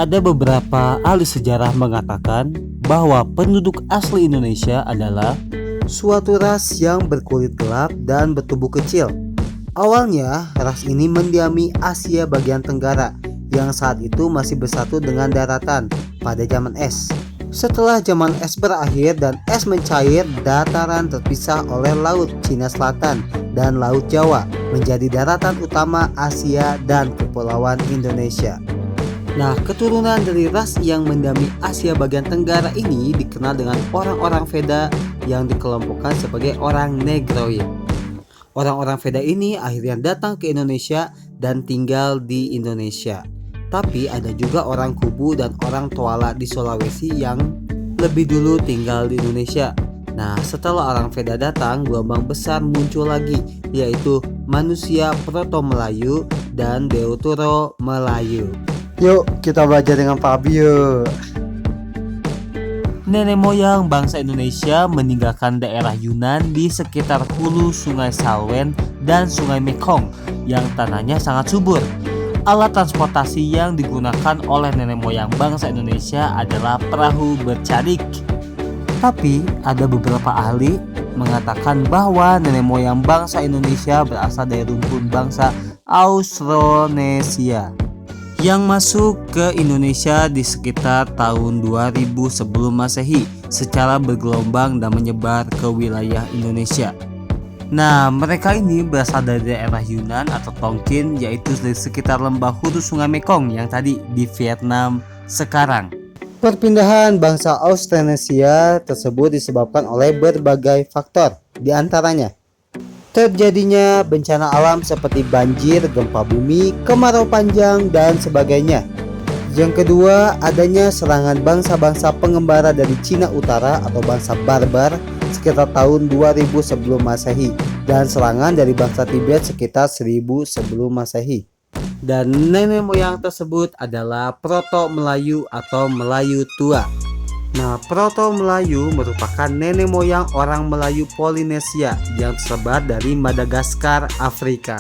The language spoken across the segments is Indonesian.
Ada beberapa ahli sejarah mengatakan bahwa penduduk asli Indonesia adalah suatu ras yang berkulit gelap dan bertubuh kecil. Awalnya, ras ini mendiami Asia bagian tenggara yang saat itu masih bersatu dengan daratan pada zaman es. Setelah zaman es berakhir dan es mencair, dataran terpisah oleh Laut Cina Selatan dan Laut Jawa menjadi daratan utama Asia dan Kepulauan Indonesia. Nah, keturunan dari ras yang mendiami Asia bagian tenggara ini dikenal dengan orang-orang Veda yang dikelompokkan sebagai orang Negroid. Orang-orang Veda ini akhirnya datang ke Indonesia dan tinggal di Indonesia. Tapi ada juga orang Kubu dan orang Toala di Sulawesi yang lebih dulu tinggal di Indonesia. Nah, setelah orang Veda datang, gelombang besar muncul lagi, yaitu manusia Proto-Melayu dan Deutero-Melayu. Yuk kita belajar dengan Pak Abi yuk. Nenek moyang bangsa Indonesia meninggalkan daerah Yunan di sekitar hulu Sungai Salwen dan Sungai Mekong yang tanahnya sangat subur. Alat transportasi yang digunakan oleh nenek moyang bangsa Indonesia adalah perahu bercadik. Tapi ada beberapa ahli mengatakan bahwa nenek moyang bangsa Indonesia berasal dari rumpun bangsa Austronesia yang masuk ke Indonesia di sekitar tahun 2000 sebelum Masehi secara bergelombang dan menyebar ke wilayah Indonesia. Nah, mereka ini berasal dari daerah Yunan atau Tonkin, yaitu dari sekitar lembah hulu Sungai Mekong yang tadi di Vietnam sekarang. Perpindahan bangsa Austronesia tersebut disebabkan oleh berbagai faktor, di antaranya terjadinya bencana alam seperti banjir, gempa bumi, kemarau panjang, dan sebagainya. Yang kedua, adanya serangan bangsa-bangsa pengembara dari Cina Utara atau bangsa barbar sekitar tahun 2000 sebelum Masehi dan serangan dari bangsa Tibet sekitar 1000 sebelum Masehi. Dan nenek moyang tersebut adalah Proto-Melayu atau Melayu tua. Nah, Proto-Melayu merupakan nenek moyang orang Melayu Polinesia yang tersebar dari Madagaskar, Afrika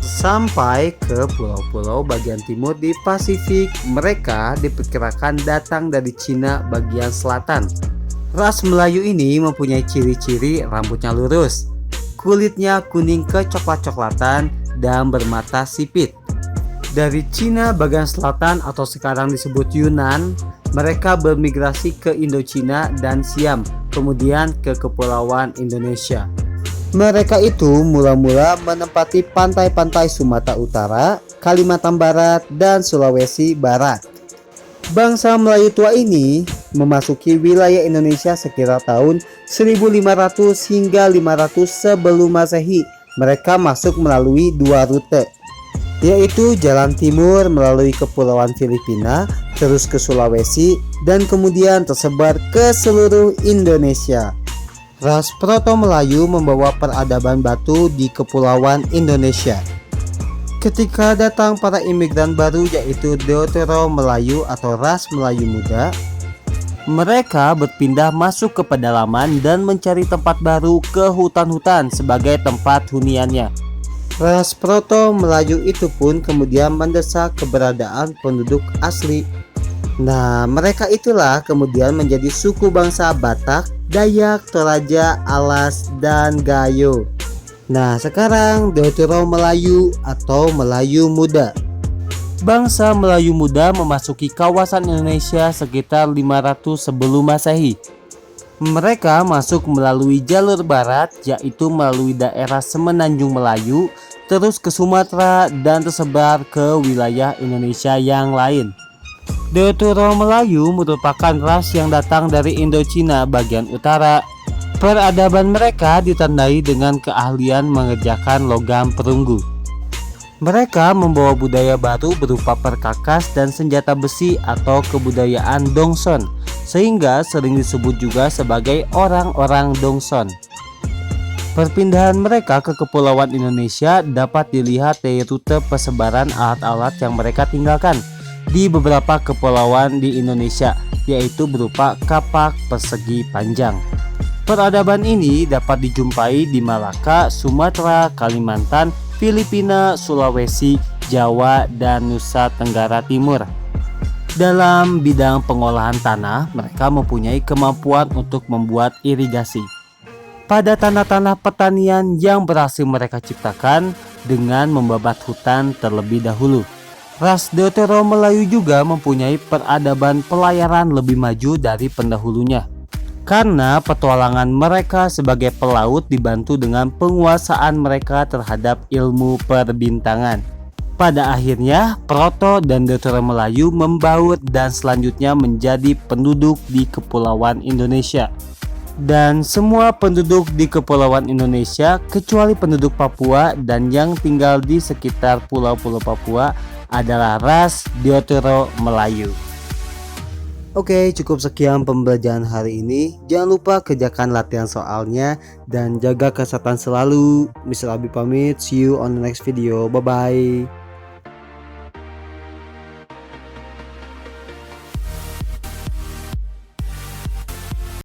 sampai ke pulau-pulau bagian timur di Pasifik. Mereka diperkirakan datang dari Cina bagian selatan. Ras Melayu ini mempunyai ciri-ciri rambutnya lurus, kulitnya kuning kecoklat-coklatan, dan bermata sipit. Dari Cina bagian selatan atau sekarang disebut Yunan, mereka bermigrasi ke Indochina dan Siam, kemudian ke Kepulauan Indonesia. Mereka itu mula-mula menempati pantai-pantai Sumatera Utara, Kalimantan Barat, dan Sulawesi Barat. Bangsa Melayu tua ini memasuki wilayah Indonesia sekitar tahun 1500 hingga 500 sebelum Masehi. Mereka masuk melalui dua rute, yaitu jalan timur melalui Kepulauan Filipina, terus ke Sulawesi, dan kemudian tersebar ke seluruh Indonesia. Ras Proto-Melayu membawa peradaban batu di Kepulauan Indonesia. Ketika datang para imigran baru yaitu Deutero-Melayu atau ras Melayu muda, mereka berpindah masuk ke pedalaman dan mencari tempat baru ke hutan-hutan sebagai tempat huniannya. Ras Proto-Melayu itu pun kemudian mendesak keberadaan penduduk asli. Nah, mereka itulah kemudian menjadi suku bangsa Batak, Dayak, Toraja, Alas, dan Gayo. Nah, sekarang Deutero-Melayu atau Melayu Muda. Bangsa Melayu Muda memasuki kawasan Indonesia sekitar 500 sebelum Masehi. Mereka masuk melalui jalur barat, yaitu melalui daerah Semenanjung Melayu, terus ke Sumatera dan tersebar ke wilayah Indonesia yang lain. Deutero-Melayu merupakan ras yang datang dari Indochina bagian utara. Peradaban mereka ditandai dengan keahlian mengerjakan logam perunggu. Mereka membawa budaya baru berupa perkakas dan senjata besi atau kebudayaan Dongson, sehingga sering disebut juga sebagai orang-orang Dongson. Perpindahan mereka ke Kepulauan Indonesia dapat dilihat dari rute persebaran alat-alat yang mereka tinggalkan di beberapa kepulauan di Indonesia, yaitu berupa kapak persegi panjang. Peradaban ini dapat dijumpai di Malaka, Sumatera, Kalimantan, Filipina, Sulawesi, Jawa, dan Nusa Tenggara Timur. Dalam bidang pengolahan tanah, mereka mempunyai kemampuan untuk membuat irigasi pada tanah-tanah pertanian yang berhasil mereka ciptakan dengan membabat hutan terlebih dahulu. Ras Deutero Melayu juga mempunyai peradaban pelayaran lebih maju dari pendahulunya, karena petualangan mereka sebagai pelaut dibantu dengan penguasaan mereka terhadap ilmu perbintangan. Pada akhirnya, Proto dan Deutero Melayu membaur dan selanjutnya menjadi penduduk di Kepulauan Indonesia. Dan semua penduduk di Kepulauan Indonesia kecuali penduduk Papua dan yang tinggal di sekitar pulau-pulau Papua adalah ras Deutero Melayu. Oke, cukup sekian pembelajaran hari ini. Jangan lupa kerjakan latihan soalnya dan jaga kesehatan selalu. Mr. Abi pamit, see you on the next video. Bye bye.